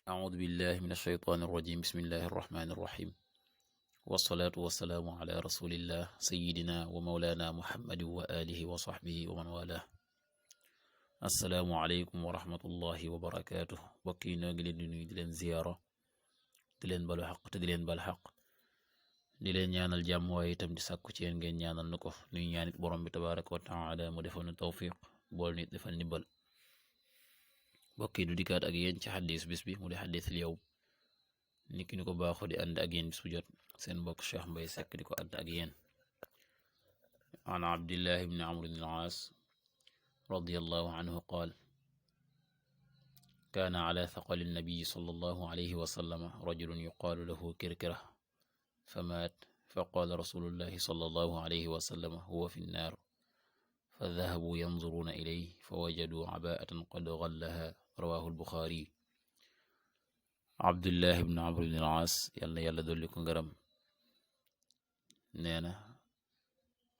أعوذ بالله من الشيطان الرجيم بسم الله الرحمن الرحيم والصلاة والسلام على رسول الله سيدنا ومولانا محمد وآله وصحبه ومن والاه السلام عليكم ورحمة الله وبركاته bokki noo ngi leen di nuyu di leen ziyaara di leen balu xaq te di leen bal xaq di leen ñaanal jàmm waaye itam di sàkku ci yéen ngeen ñaanal nu ko nuy ñaanit borom bi tabaraka wa taala mu defal nu tawfiq bool nit defal ndimbal bokki du dikkaat ak yéen ci xaddiis bis bi mu di xaddiisul yawm niki ni ko baaxoo di ànd ak yéen bis bu jot seen mbokk Cheikh Mbaye Seck di ko ànd ak yéen an abdillahi ibni amr ibn al-aas radiyallahu anhu qaal kaana ala thaqali nabiyi sallallahu alayhi wa sallama rajulun yuqaalu lahu kirkira fa maat fa qaala rasulullahi sallallahu alayhi wa sallama huwa fi nnaar fa dahabuu yanzuruuna ilayhi fa wajaduu abaa'atan qad ghallaha rawaahu al-Buxaari abdullahi ibn amr ibn al-aas yàlla yàlla dolli ko ngërëm nee na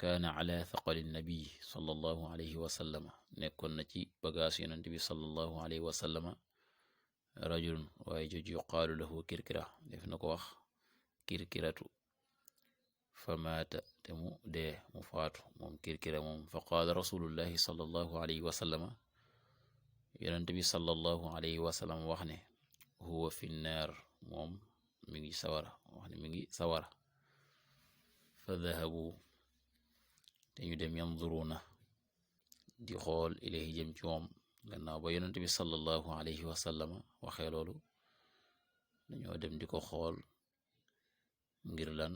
kaana ala thaqali nabi sallallahu alayhi wa sallama nekkoon na ci bagaas yonent bi sallallahu alayhi wa sallama rajulun waaye jooju yuqaalu lahu kirkira def na ko wax kirkiratu fa maata te mu dee mu faatu moom kirkira moom fa qaala rasulullahi sallallahu alayhi wa sallama yonent bi sallallahu alayhi wa sallam wax ne huwa fi nnaar moom mi ngi sawara wax ne mi ngi sawara fa dahabu te ñu dem yanzuruna di xool ilayhi jëm ci moom gannaaw ba yonent bi sallallahu alayhi wa sallama waxee loolu dañoo dem di ko xool ngir lan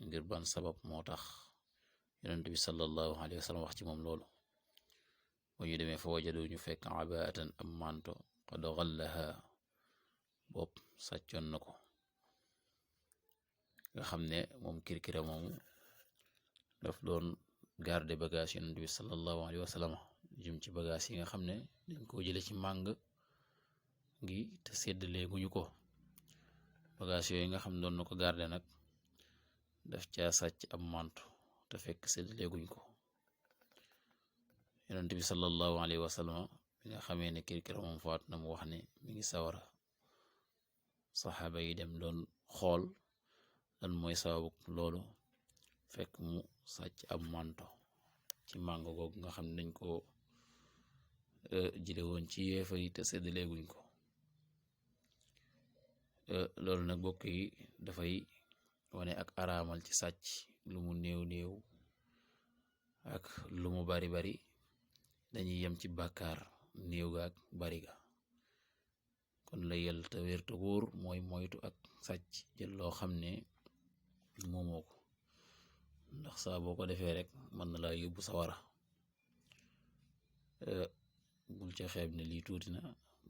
ngir ban sabab moo tax yonent bi sallallahu alayhi wa sallam wax ci moom loolu bu ñu demee fa wajadu ñu fekk abaatan am manto qad ghallaha bopp sàccoon na ko nga xam ne moom kirkira moomu daf doon garde bagage yonent bi sallallahu alayhi wa sallam jëm ci bagage yi nga xam ne dañ koo jële ci màng gi te séddalee guñu ko bagage yooyu nga xam ne doon na ko garde nag daf caa sàcc am manto te fekk séddalee guñ ko yonent bi sallallahu alayhi wa sallam bi nga xamee ne kirkira moom faat na mu wax ne mi ngi sawara saxaaba yi dem doon xool lan mooy sababu loolu fekk mu sàcc am manto ci màngo googu nga xam ne dañ ko jële woon ci yéefa yi te séddaleeguñ ko loolu nag bokk yi dafay wane ak araamal ci sàcc lu mu néew néew ak lu mu bari bari dañuy yem ci bàkkaar néew ga ak bari ga kon la yel te wér te wóor mooy moytu ak sàcc jël loo xam ne moomoo ko ndax saa boo ko defee rek mën na laa yóbbu sawara bul ca xeeb ne lii tuuti na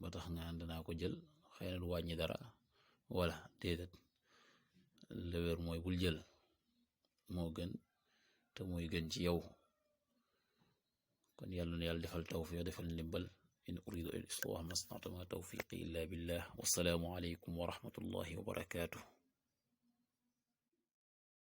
ba tax nga danaa ko jël xëy na du wàññi dara wala déedéet la wér mooy bul jël moo gën te mooy gën ci yow kon yàlla na yàlla defal tawfiq defal ndimbal in uridu al islah mastata'tu ma tawfiqi illa billah wassalaamu alaykum wa rahmatullahi wa barakatuh